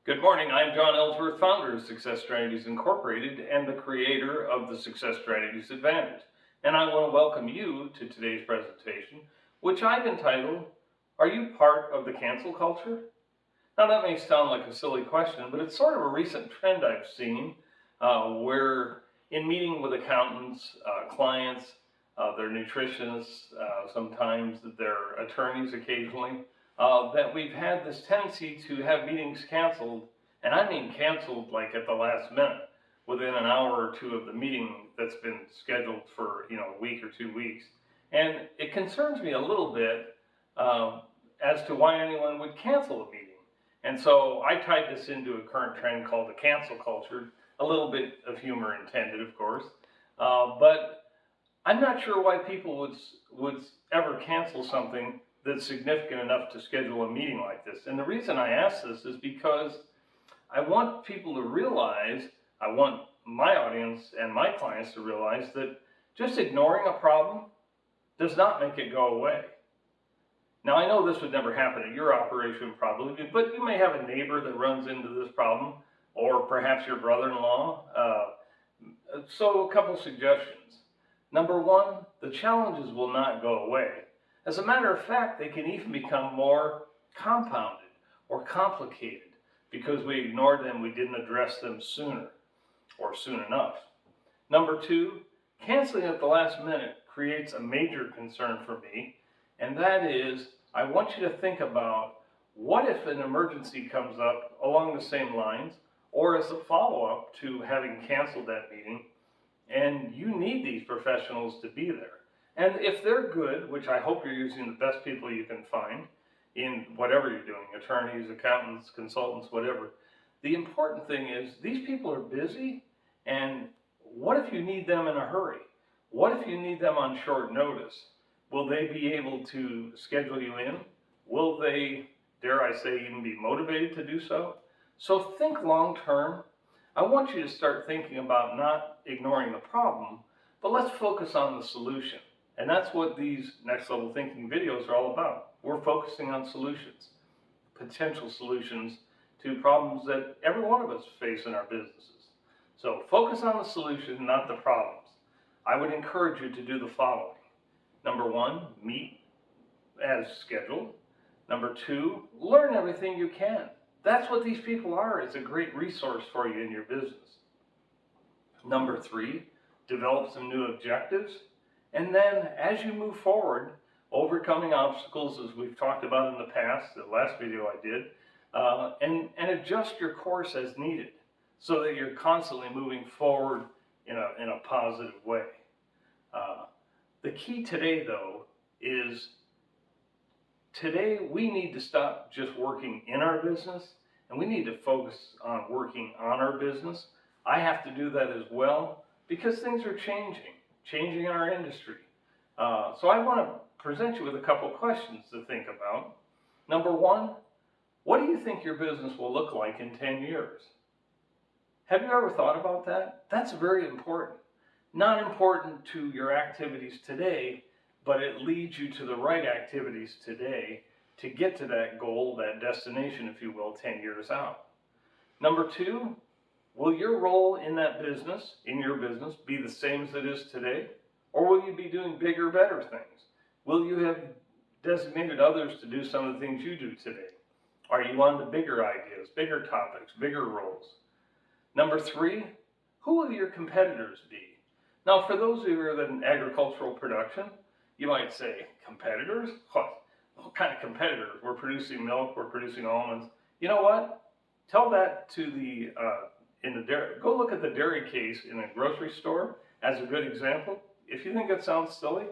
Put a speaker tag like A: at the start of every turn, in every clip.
A: Good morning. I'm John Ellsworth, founder of Success Strategies Incorporated and the creator of the Success Strategies Advantage. And I want to welcome you to today's presentation, which I've entitled, Are You Part of the Cancel Culture? Now that may sound like a silly question, but it's sort of a recent trend I've seen where in meeting with accountants, clients, their nutritionists, sometimes their attorneys occasionally, that we've had this tendency to have meetings canceled, and I mean canceled like at the last minute, within an hour or two of the meeting that's been scheduled for a week or 2 weeks. And it concerns me a little bit as to why anyone would cancel a meeting. And so I tied this into a current trend called the cancel culture, a little bit of humor intended, of course, but I'm not sure why people would ever cancel something that's significant enough to schedule a meeting like this. And the reason I ask this is because I want people to realize, I want my audience and my clients to realize that just ignoring a problem does not make it go away. Now, I know this would never happen at your operation probably, but you may have a neighbor that runs into this problem, or perhaps your brother-in-law. So a couple suggestions. Number one, the challenges will not go away. As a matter of fact, they can even become more compounded or complicated because we ignored them, we didn't address them sooner or soon enough. Number two, canceling at the last minute creates a major concern for me, and that is I want you to think about what if an emergency comes up along the same lines or as a follow-up to having canceled that meeting, and you need these professionals to be there. And if they're good, which I hope you're using the best people you can find in whatever you're doing, attorneys, accountants, consultants, whatever, the important thing is these people are busy, and what if you need them in a hurry? What if you need them on short notice? Will they be able to schedule you in? Will they, dare I say, even be motivated to do so? So think long term. I want you to start thinking about not ignoring the problem, but let's focus on the solution. And that's what these Next Level Thinking videos are all about. We're focusing on solutions, potential solutions to problems that every one of us face in our businesses. So focus on the solution, not the problems. I would encourage you to do the following. Number one, meet as scheduled. Number two, learn everything you can. That's what these people are. It's a great resource for you in your business. Number three, develop some new objectives. And then as you move forward, overcoming obstacles as we've talked about in the past, the last video I did, and adjust your course as needed so that you're constantly moving forward in a positive way. The key today, though, is today we need to stop just working in our business, and we need to focus on working on our business. I have to do that as well because things are changing in our industry. So I want to present you with a couple questions to think about. Number one, what do you think your business will look like in 10 years? Have you ever thought about that? That's very important. Not important to your activities today, but it leads you to the right activities today to get to that goal, that destination, if you will, 10 years out. Number two, will your role in that business, in your business, be the same as it is today? Or will you be doing bigger, better things? Will you have designated others to do some of the things you do today? Are you on to bigger ideas, bigger topics, bigger roles? Number three, who will your competitors be? Now, for those of you who are in agricultural production, you might say, competitors? What kind of competitors? We're producing milk, we're producing almonds. You know what? Tell that to in the dairy. Go look at the dairy case in a grocery store as a good example. If you think it sounds silly,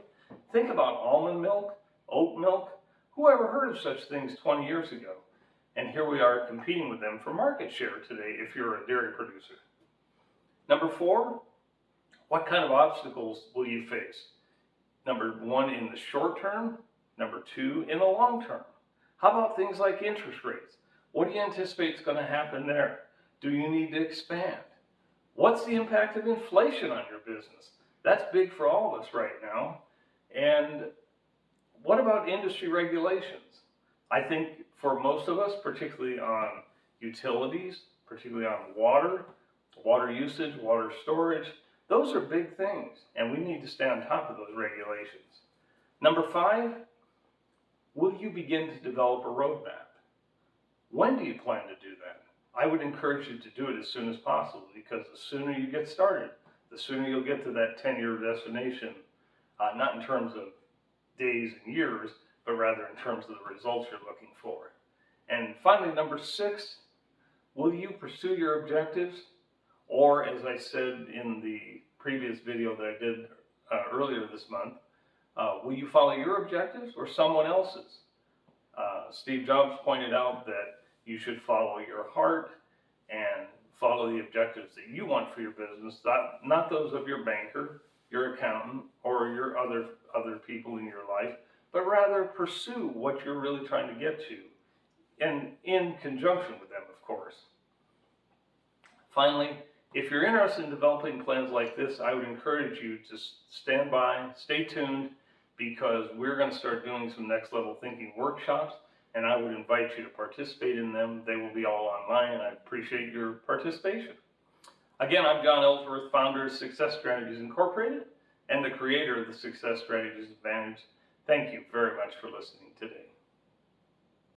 A: think about almond milk, oat milk. Who ever heard of such things 20 years ago? And here we are competing with them for market share today if you're a dairy producer. Number four, what kind of obstacles will you face? Number one, in the short term. Number two, in the long term. How about things like interest rates? What do you anticipate is going to happen there? Do you need to expand? What's the impact of inflation on your business? That's big for all of us right now. And what about industry regulations? I think for most of us, particularly on utilities, particularly on water, water usage, water storage. Those are big things, and we need to stay on top of those regulations. Number 5, will you begin to develop a roadmap? When do you plan to do that? I would encourage you to do it as soon as possible, because the sooner you get started, the sooner you'll get to that 10-year destination, not in terms of days and years, but rather in terms of the results you're looking for. And finally, number 6, will you pursue your objectives? Or, as I said in the previous video that I did earlier this month, will you follow your objectives or someone else's? Steve Jobs pointed out that you should follow your heart and follow the objectives that you want for your business, not those of your banker, your accountant, or your other people in your life, but rather pursue what you're really trying to get to, and in conjunction with them, of course. Finally, if you're interested in developing plans like this, I would encourage you to stand by, stay tuned, because we're going to start doing some next level thinking workshops, and I would invite you to participate in them. They will be all online, and I appreciate your participation. Again, I'm John Ellsworth, founder of Success Strategies Incorporated and the creator of the Success Strategies Advantage. Thank you very much for listening today.